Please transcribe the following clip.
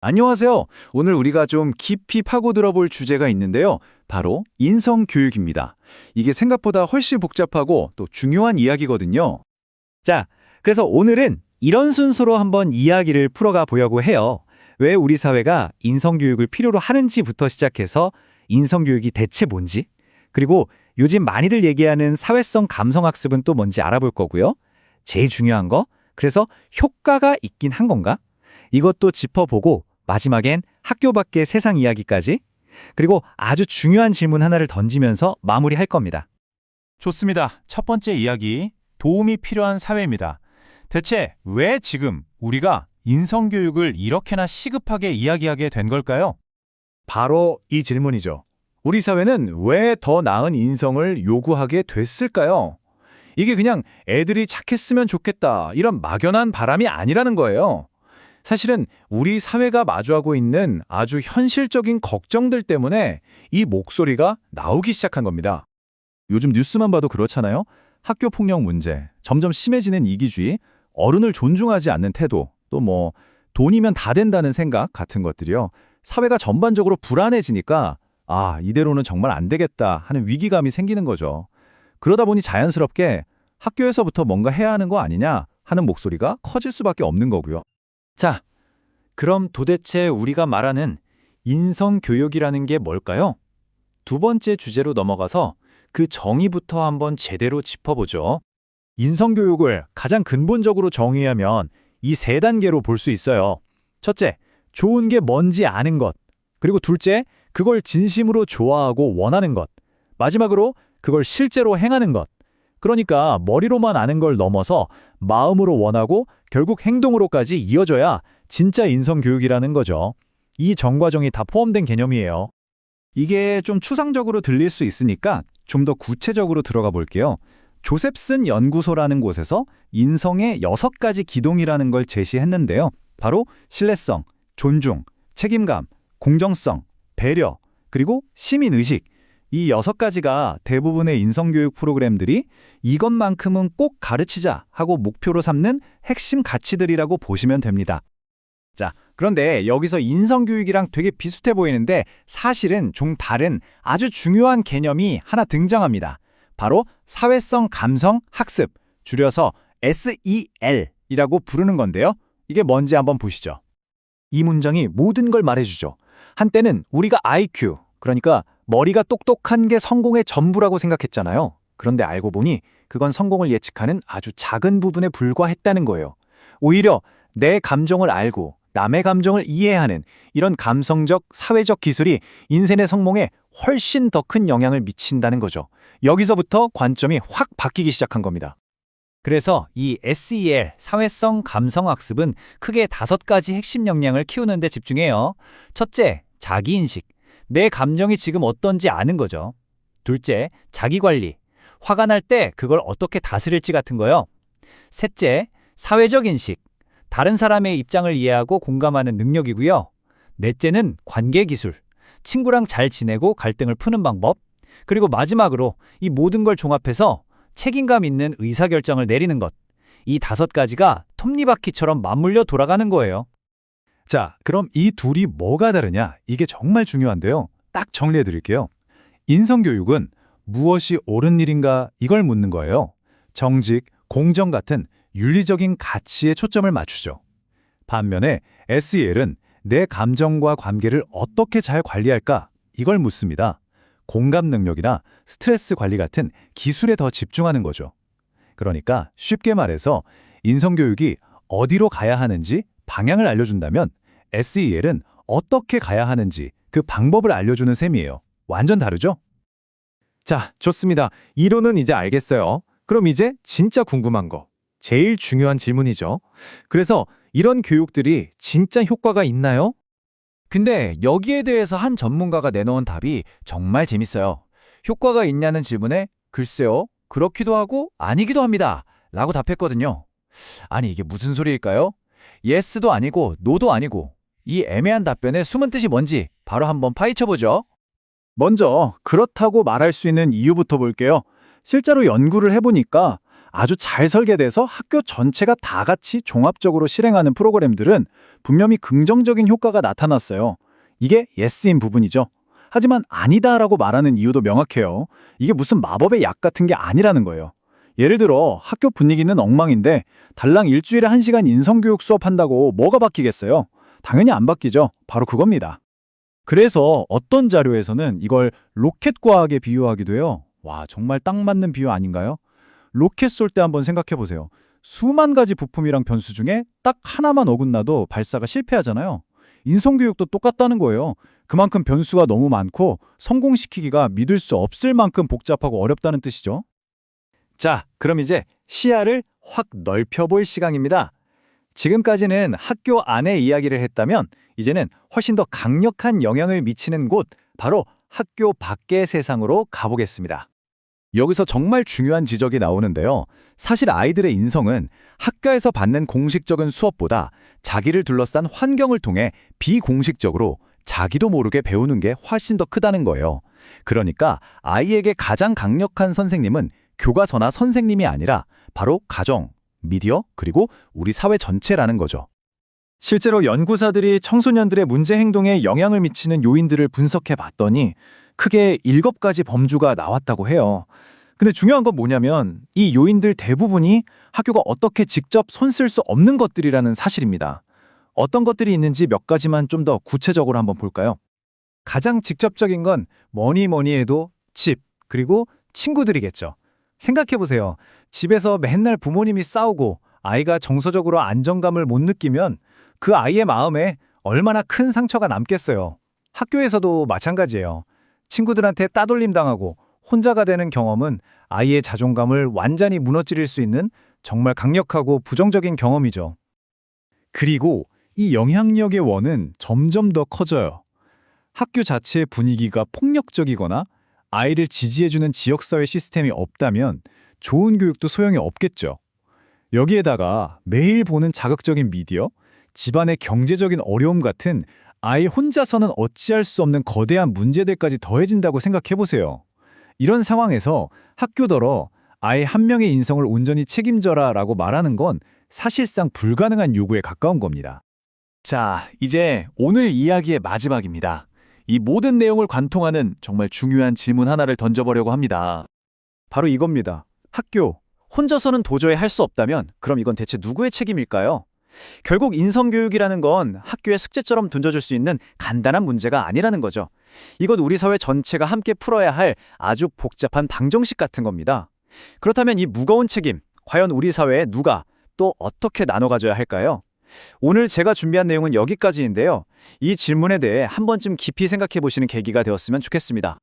안녕하세요. 오늘 우리가 좀 깊이 파고들어 볼 주제가 있는데요. 바로 인성교육입니다. 이게 생각보다 훨씬 복잡하고 또 중요한 이야기거든요. 자, 그래서 오늘은 이런 순서로 한번 이야기를 풀어가 보려고 해요. 왜 우리 사회가 인성교육을 필요로 하는지부터 시작해서 인성교육이 대체 뭔지, 그리고 요즘 많이들 얘기하는 사회성 감성학습은 또 뭔지 알아볼 거고요. 제일 중요한 거, 그래서 효과가 있긴 한 건가? 이것도 짚어보고 마지막엔 학교 밖의 세상 이야기까지, 그리고 아주 중요한 질문 하나를 던지면서 마무리할 겁니다. 좋습니다. 첫 번째 이야기, 도움이 필요한 사회입니다. 대체 왜 지금 우리가 인성교육을 이렇게나 시급하게 이야기하게 된 걸까요? 바로 이 질문이죠. 우리 사회는 왜 더 나은 인성을 요구하게 됐을까요? 이게 그냥 애들이 착했으면 좋겠다 이런 막연한 바람이 아니라는 거예요. 사실은 우리 사회가 마주하고 있는 아주 현실적인 걱정들 때문에 이 목소리가 나오기 시작한 겁니다. 요즘 뉴스만 봐도 그렇잖아요. 학교 폭력 문제, 점점 심해지는 이기주의, 어른을 존중하지 않는 태도, 또 돈이면 다 된다는 생각 같은 것들이요. 사회가 전반적으로 불안해지니까 이대로는 정말 안 되겠다 하는 위기감이 생기는 거죠. 그러다 보니 자연스럽게 학교에서부터 뭔가 해야 하는 거 아니냐 하는 목소리가 커질 수밖에 없는 거고요. 자, 그럼 도대체 우리가 말하는 인성교육이라는 게 뭘까요? 두 번째 주제로 넘어가서 그 정의부터 한번 제대로 짚어보죠. 인성교육을 가장 근본적으로 정의하면 이 세 단계로 볼 수 있어요. 첫째, 좋은 게 뭔지 아는 것. 그리고 둘째, 그걸 진심으로 좋아하고 원하는 것. 마지막으로 그걸 실제로 행하는 것. 그러니까 머리로만 아는 걸 넘어서 마음으로 원하고 결국 행동으로까지 이어져야 진짜 인성교육이라는 거죠. 이 정과정이 다 포함된 개념이에요. 이게 좀 추상적으로 들릴 수 있으니까 좀 더 구체적으로 들어가 볼게요. 조셉슨 연구소라는 곳에서 인성의 6가지 기동이라는 걸 제시했는데요. 바로 신뢰성, 존중, 책임감, 공정성, 배려, 그리고 시민의식. 이 6가지가 대부분의 인성교육 프로그램들이 이것만큼은 꼭 가르치자 하고 목표로 삼는 핵심 가치들이라고 보시면 됩니다. 자, 그런데 여기서 인성교육이랑 되게 비슷해 보이는데 사실은 좀 다른 아주 중요한 개념이 하나 등장합니다. 바로 사회성 감성 학습, 줄여서 SEL이라고 부르는 건데요. 이게 뭔지 한번 보시죠. 이 문장이 모든 걸 말해주죠. 한때는 우리가 IQ, 그러니까 머리가 똑똑한 게 성공의 전부라고 생각했잖아요. 그런데 알고 보니 그건 성공을 예측하는 아주 작은 부분에 불과했다는 거예요. 오히려 내 감정을 알고 남의 감정을 이해하는 이런 감성적, 사회적 기술이 인생의 성공에 훨씬 더 큰 영향을 미친다는 거죠. 여기서부터 관점이 확 바뀌기 시작한 겁니다. 그래서 이 SEL, 사회성 감성학습은 크게 5가지 핵심 역량을 키우는 데 집중해요. 첫째, 자기인식. 내 감정이 지금 어떤지 아는 거죠. 둘째, 자기관리. 화가 날 때 그걸 어떻게 다스릴지 같은 거요. 셋째, 사회적 인식. 다른 사람의 입장을 이해하고 공감하는 능력이고요. 넷째는 관계기술. 친구랑 잘 지내고 갈등을 푸는 방법. 그리고 마지막으로 이 모든 걸 종합해서 책임감 있는 의사결정을 내리는 것. 이 5가지가 톱니바퀴처럼 맞물려 돌아가는 거예요. 자, 그럼 이 둘이 뭐가 다르냐? 이게 정말 중요한데요. 딱 정리해 드릴게요. 인성교육은 무엇이 옳은 일인가 이걸 묻는 거예요. 정직, 공정 같은 윤리적인 가치에 초점을 맞추죠. 반면에 SEL은 내 감정과 관계를 어떻게 잘 관리할까? 이걸 묻습니다. 공감 능력이나 스트레스 관리 같은 기술에 더 집중하는 거죠. 그러니까 쉽게 말해서 인성교육이 어디로 가야 하는지 방향을 알려준다면 SEL은 어떻게 가야 하는지 그 방법을 알려주는 셈이에요. 완전 다르죠? 자, 좋습니다. 이론은 이제 알겠어요. 그럼 이제 진짜 궁금한 거. 제일 중요한 질문이죠. 그래서 이런 교육들이 진짜 효과가 있나요? 근데 여기에 대해서 한 전문가가 내놓은 답이 정말 재밌어요. 효과가 있냐는 질문에 글쎄요, 그렇기도 하고 아니기도 합니다. 라고 답했거든요. 아니, 이게 무슨 소리일까요? 예스도 아니고 노도 아니고 이 애매한 답변의 숨은 뜻이 뭔지 바로 한번 파헤쳐보죠. 먼저 그렇다고 말할 수 있는 이유부터 볼게요. 실제로 연구를 해보니까 아주 잘 설계돼서 학교 전체가 다 같이 종합적으로 실행하는 프로그램들은 분명히 긍정적인 효과가 나타났어요. 이게 예스인 부분이죠. 하지만 아니다라고 말하는 이유도 명확해요. 이게 무슨 마법의 약 같은 게 아니라는 거예요. 예를 들어 학교 분위기는 엉망인데 달랑 일주일에 1시간 인성교육 수업한다고 뭐가 바뀌겠어요? 당연히 안 바뀌죠. 바로 그겁니다. 그래서 어떤 자료에서는 이걸 로켓 과학에 비유하기도 해요. 와, 정말 딱 맞는 비유 아닌가요? 로켓 쏠 때 한번 생각해 보세요. 수만 가지 부품이랑 변수 중에 딱 하나만 어긋나도 발사가 실패하잖아요. 인성교육도 똑같다는 거예요. 그만큼 변수가 너무 많고 성공시키기가 믿을 수 없을 만큼 복잡하고 어렵다는 뜻이죠. 자, 그럼 이제 시야를 확 넓혀볼 시간입니다. 지금까지는 학교 안의 이야기를 했다면 이제는 훨씬 더 강력한 영향을 미치는 곳, 바로 학교 밖의 세상으로 가보겠습니다. 여기서 정말 중요한 지적이 나오는데요. 사실 아이들의 인성은 학교에서 받는 공식적인 수업보다 자기를 둘러싼 환경을 통해 비공식적으로 자기도 모르게 배우는 게 훨씬 더 크다는 거예요. 그러니까 아이에게 가장 강력한 선생님은 교과서나 선생님이 아니라 바로 가정, 미디어, 그리고 우리 사회 전체라는 거죠. 실제로 연구사들이 청소년들의 문제 행동에 영향을 미치는 요인들을 분석해 봤더니 크게 7가지 범주가 나왔다고 해요. 근데 중요한 건 뭐냐면 이 요인들 대부분이 학교가 어떻게 직접 손쓸 수 없는 것들이라는 사실입니다. 어떤 것들이 있는지 몇 가지만 좀 더 구체적으로 한번 볼까요? 가장 직접적인 건 뭐니 해도 집, 그리고 친구들이겠죠. 생각해보세요. 집에서 맨날 부모님이 싸우고 아이가 정서적으로 안정감을 못 느끼면 그 아이의 마음에 얼마나 큰 상처가 남겠어요. 학교에서도 마찬가지예요. 친구들한테 따돌림 당하고 혼자가 되는 경험은 아이의 자존감을 완전히 무너뜨릴 수 있는 정말 강력하고 부정적인 경험이죠. 그리고 이 영향력의 원은 점점 더 커져요. 학교 자체의 분위기가 폭력적이거나 아이를 지지해주는 지역사회 시스템이 없다면 좋은 교육도 소용이 없겠죠. 여기에다가 매일 보는 자극적인 미디어, 집안의 경제적인 어려움 같은 아이 혼자서는 어찌할 수 없는 거대한 문제들까지 더해진다고 생각해보세요. 이런 상황에서 학교더러 아이 한 명의 인성을 온전히 책임져라 라고 말하는 건 사실상 불가능한 요구에 가까운 겁니다. 자, 이제 오늘 이야기의 마지막입니다. 이 모든 내용을 관통하는 정말 중요한 질문 하나를 던져보려고 합니다. 바로 이겁니다. 학교, 혼자서는 도저히 할 수 없다면 그럼 이건 대체 누구의 책임일까요? 결국 인성교육이라는 건 학교의 숙제처럼 던져줄 수 있는 간단한 문제가 아니라는 거죠. 이건 우리 사회 전체가 함께 풀어야 할 아주 복잡한 방정식 같은 겁니다. 그렇다면 이 무거운 책임, 과연 우리 사회에 누가 또 어떻게 나눠 가져야 할까요? 오늘 제가 준비한 내용은 여기까지인데요. 이 질문에 대해 한 번쯤 깊이 생각해 보시는 계기가 되었으면 좋겠습니다.